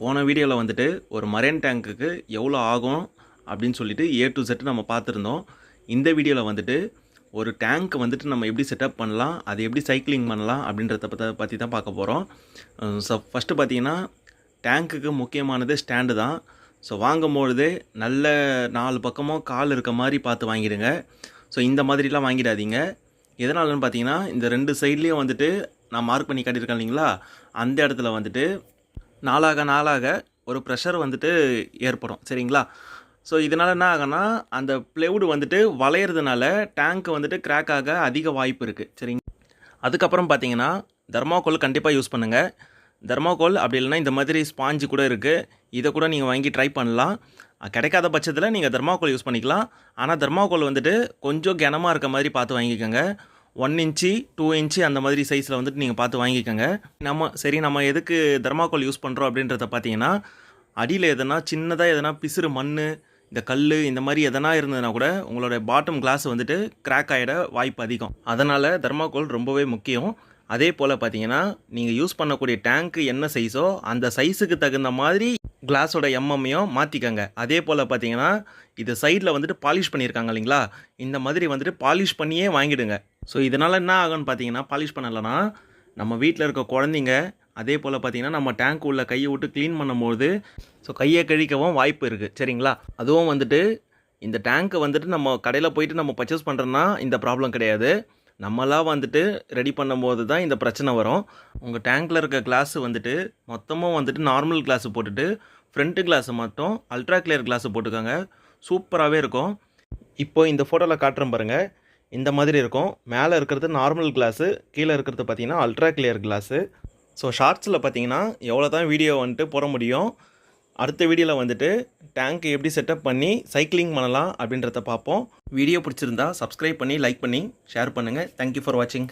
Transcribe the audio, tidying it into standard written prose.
போன வீடியோவில் வந்துட்டு ஒரு மரைன் டேங்க்குக்கு எவ்வளோ ஆகும் அப்படின்னு சொல்லிட்டு ஏ டு செட் நம்ம பார்த்துருந்தோம். இந்த வீடியோவில் வந்துட்டு ஒரு டேங்க் வந்துட்டு நம்ம எப்படி செட்டப் பண்ணலாம், அது எப்படி சைக்கிளிங் பண்ணலாம் அப்படின்றத பற்றி தான் பார்க்க போகிறோம். ஸோ ஃபஸ்ட்டு பார்த்தீங்கன்னா டேங்க்குக்கு முக்கியமானது ஸ்டாண்டு தான். ஸோ வாங்கும்பொழுதே நல்ல 4 பக்கமும் கால் இருக்க மாதிரி பார்த்து வாங்கிடுங்க. ஸோ இந்த மாதிரிலாம் வாங்கிடாதீங்க. எதனாலன்னு பார்த்தீங்கன்னா இந்த 2 சைட்லேயும் வந்துட்டு நான் மார்க் பண்ணி காட்டியிருக்கேன் இல்லைங்களா, அந்த இடத்துல வந்துட்டு நாளாக ஒரு ப்ரெஷர் வந்துட்டு ஏற்படும். சரிங்களா? ஸோ இதனால் என்ன ஆகும்னா அந்த ப்ளைவுட் வந்துட்டு வளையிறதுனால டேங்க் வந்துட்டு கிராக் ஆக அதிக வாய்ப்பு இருக்குது. சரிங்க. அதுக்கப்புறம் பார்த்தீங்கன்னா தெர்மாக்கோல் கண்டிப்பாக யூஸ் பண்ணுங்கள். தெர்மாக்கோல் அப்படி இல்லைன்னா இந்த மாதிரி ஸ்பாஞ்சு கூட இருக்குது, இதை கூட நீங்கள் வாங்கி ட்ரை பண்ணலாம். கிடைக்காத பட்சத்தில் நீங்கள் தெர்மாக்கோல் யூஸ் பண்ணிக்கலாம். ஆனால் தெர்மாக்கோல் வந்துட்டு கொஞ்சம் கனமாக இருக்க மாதிரி பார்த்து வாங்கிக்கோங்க. 1 இன்ச்சு 2 இன்ச்சு அந்த மாதிரி சைஸில் வந்துட்டு நீங்கள் பார்த்து வாங்கிக்கோங்க. நம்ம எதுக்கு தெர்மாக்கோல் யூஸ் பண்ணுறோம் அப்படின்றத பார்த்தீங்கன்னா, அடியில் எதனா சின்னதாக எதனா பிசுறு மண், இந்த கல், இந்த மாதிரி எதனா இருந்ததுன்னா கூட உங்களோட பாட்டம் கிளாஸ் வந்துட்டு கிராக் ஆகிட வாய்ப்பு அதிகம். அதனால் தெர்மாக்கோல் ரொம்பவே முக்கியம். அதே போல் பார்த்தீங்கன்னா நீங்கள் யூஸ் பண்ணக்கூடிய டேங்க்கு என்ன சைஸோ அந்த சைஸுக்கு தகுந்த மாதிரி கிளாஸோட எம்எம்மையும் மாற்றிக்கங்க. அதே போல் பார்த்தீங்கன்னா இது சைடில் வந்துட்டு பாலிஷ் பண்ணியிருக்காங்க இல்லைங்களா, இந்த மாதிரி வந்துட்டு பாலிஷ் பண்ணியே வாங்கிடுங்க. ஸோ இதனால் என்ன ஆகும்னு பார்த்தீங்கன்னா, பாலிஷ் பண்ணலைன்னா நம்ம வீட்டில் இருக்க குழந்தைங்க, அதே போல் பார்த்தீங்கன்னா நம்ம டேங்க் உள்ள கையை விட்டு க்ளீன் பண்ணும்போது ஸோ கையை கழிக்கவும் வாய்ப்பு இருக்குது. சரிங்களா? அதுவும் வந்துட்டு இந்த டேங்க்கை வந்துட்டு நம்ம கடையில் போயிட்டு நம்ம பர்ச்சேஸ் பண்ணுறோன்னா இந்த ப்ராப்ளம் கிடையாது. நம்மளாம் வந்துட்டு ரெடி பண்ணும்போது தான் இந்த பிரச்சனை வரும். உங்கள் டேங்க்கில் இருக்க கிளாஸு வந்துட்டு மொத்தமும் வந்துட்டு நார்மல் கிளாஸு போட்டுட்டு ஃப்ரண்ட்டு கிளாஸு மட்டும் அல்ட்ரா கிளியர் கிளாஸு போட்டுக்கோங்க. சூப்பராகவே இருக்கும். இப்போது இந்த ஃபோட்டோவில் காட்டுறேன் பாருங்கள், இந்த மாதிரி இருக்கும். மேலே இருக்கிறது நார்மல் கிளாஸு, கீழே இருக்கிறது பார்த்தீங்கன்னா அல்ட்ரா கிளியர் கிளாஸு. ஸோ ஷார்ட்ஸில் பார்த்தீங்கன்னா எவ்வளோ தான் வீடியோ வந்துட்டு போட முடியும். அடுத்த வீடியோவில் வந்துட்டு டேங்க் எப்படி செட்டப் பண்ணி சைக்கிளிங் பண்ணலாம் அப்படின்றத பார்ப்போம். வீடியோ பிடிச்சிருந்தா சப்ஸ்கிரைப் பண்ணி லைக் பண்ணி ஷேர் பண்ணுங்கள். தேங்க்யூ ஃபார் வாட்சிங்.